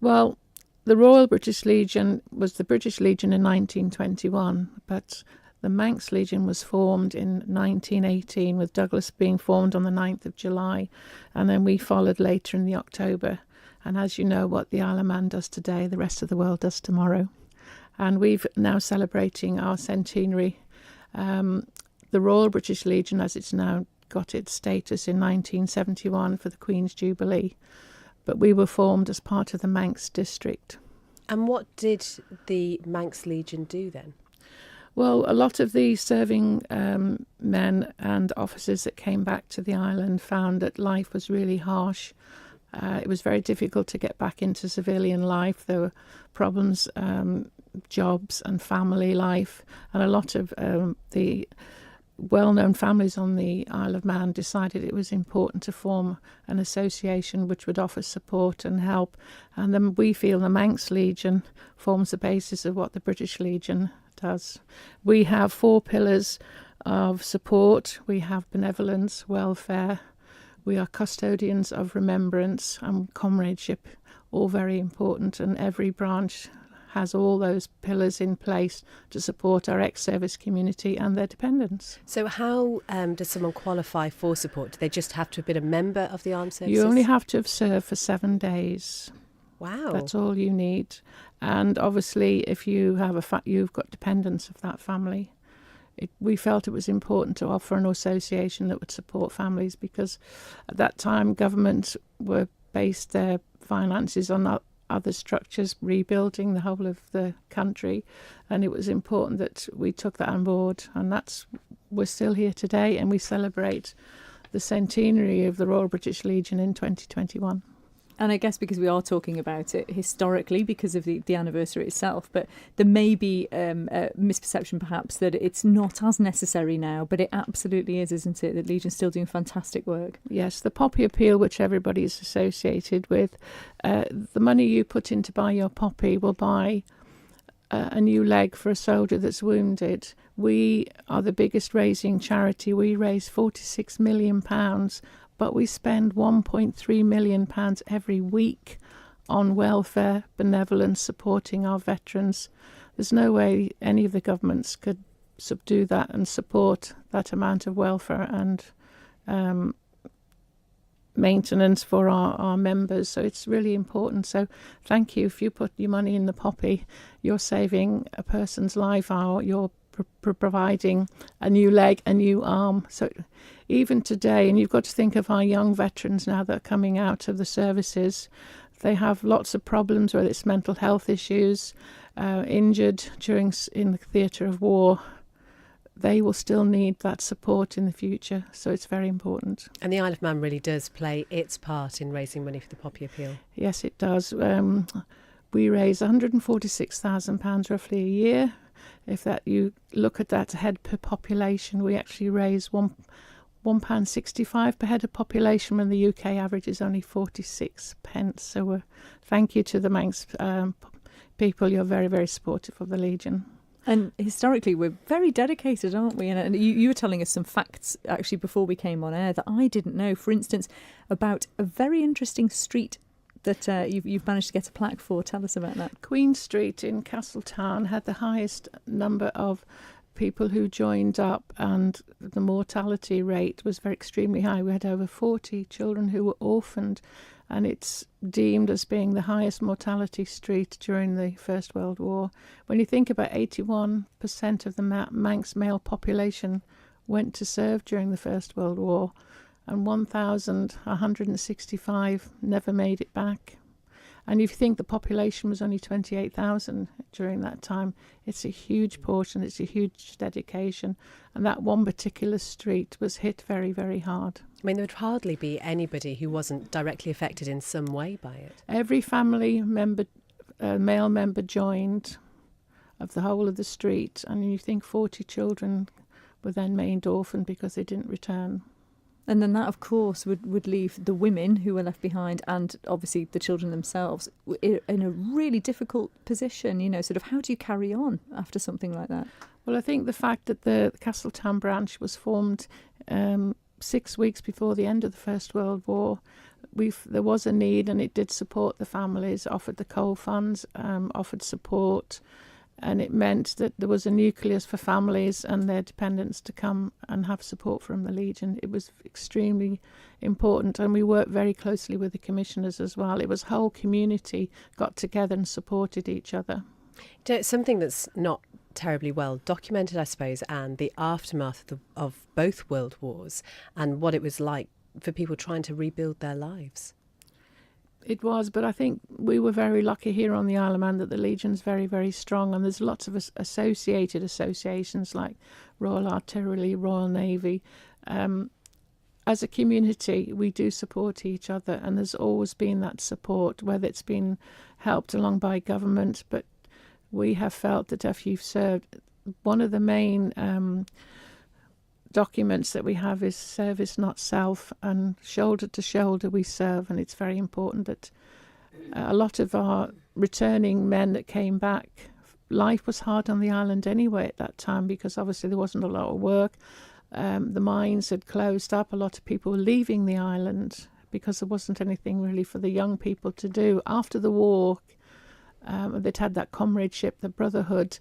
Well, the Royal British Legion was the British Legion in 1921, but the Manx Legion was formed in 1918, with Douglas being formed on the 9th of July, and then we followed later in the October. And as you know, what the Isle of Man does today, the rest of the world does tomorrow. And we've now celebrating our centenary. The Royal British Legion, as it's now got its status in 1971 for the Queen's Jubilee, but we were formed as part of the Manx district. And what did the Manx Legion do then? Well, a lot of the serving men and officers that came back to the island found that life was really harsh. It was very difficult to get back into civilian life. There were problems, jobs and family life, and a lot of the well-known families on the Isle of Man decided it was important to form an association which would offer support and help. And then we feel the Manx Legion forms the basis of what the British Legion does. We have 4 pillars of support. We have benevolence, welfare. We are custodians of remembrance and comradeship, all very important, and every branch has all those pillars in place to support our ex-service community and their dependents. So how does someone qualify for support? Do they just have to have been a member of the armed services? You only have to have served for 7 days. Wow. That's all you need. And obviously, if you have you've got dependents of that family. We felt it was important to offer an association that would support families, because at that time governments were based their finances on other structures, rebuilding the whole of the country, and it was important that we took that on board, and we're still here today, and we celebrate the centenary of the Royal British Legion in 2021. And I guess because we are talking about it historically because of the anniversary itself, but there may be a misperception perhaps that it's not as necessary now, but it absolutely is, isn't it? That Legion's still doing fantastic work. Yes, the poppy appeal, which everybody is associated with, the money you put in to buy your poppy will buy a new leg for a soldier that's wounded. We are the biggest raising charity. We raise £46 million, but we spend £1.3 million every week on welfare, benevolence, supporting our veterans. There's no way any of the governments could subdue that and support that amount of welfare and maintenance for our members. So it's really important. So thank you. If you put your money in the poppy, you're saving a person's life, you're providing a new leg, a new arm. So even today, and you've got to think of our young veterans now that are coming out of the services, they have lots of problems, whether it's mental health issues, injured in the theatre of war. They will still need that support in the future, so it's very important. And the Isle of Man really does play its part in raising money for the Poppy Appeal. Yes, it does. We raise £146,000 roughly a year. If you look at that head per population, we actually raise £1.65 per head of population, when the UK average is only 46 pence. So thank you to the Manx people. You're very, very supportive of the Legion. And historically, we're very dedicated, aren't we? And you were telling us some facts, actually, before we came on air that I didn't know. For instance, about a very interesting street that you've managed to get a plaque for. Tell us about that. Queen Street in Castletown had the highest number of people who joined up, and the mortality rate was extremely high. We had over 40 children who were orphaned, and it's deemed as being the highest mortality street during the First World War. When you think about 81% of the Manx male population went to serve during the First World War, and 1,165 never made it back. And if you think the population was only 28,000 during that time, it's a huge portion, it's a huge dedication. And that one particular street was hit very, very hard. I mean, there would hardly be anybody who wasn't directly affected in some way by it. Every family member, male member joined of the whole of the street. And you think 40 children were then made orphan because they didn't return. And then that, of course, would leave the women who were left behind, and obviously the children themselves, in a really difficult position. You know, sort of how do you carry on after something like that? Well, I think the fact that the Castletown Branch was formed 6 weeks before the end of the First World War there was a need, and it did support the families, offered the coal funds, offered support, and it meant that there was a nucleus for families and their dependents to come and have support from the Legion. It was extremely important, and we worked very closely with the commissioners as well. It was whole community got together and supported each other. Something that's not terribly well documented, I suppose, and the aftermath of both world wars and what it was like for people trying to rebuild their lives. It was, but I think we were very lucky here on the Isle of Man that the Legion's very, very strong, and there's lots of associated associations like Royal Artillery, Royal Navy. As a community, we do support each other, and there's always been that support, whether it's been helped along by government, but we have felt that if you've served, one of the main documents that we have is service not self, and shoulder to shoulder we serve. And it's very important that a lot of our returning men that came back, life was hard on the island anyway at that time, because obviously there wasn't a lot of work. The mines had closed up. A lot of people were leaving the island because there wasn't anything really for the young people to do after the war. They'd had that comradeship, the brotherhood.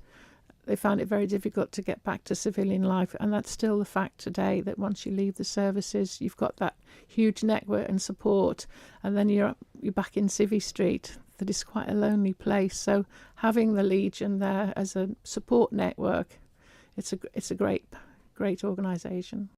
They found it very difficult to get back to civilian life, and that's still the fact today, that once you leave the services, you've got that huge network and support, and then you're back in Civvy Street. That is quite a lonely place. So having the Legion there as a support network, it's a great organisation.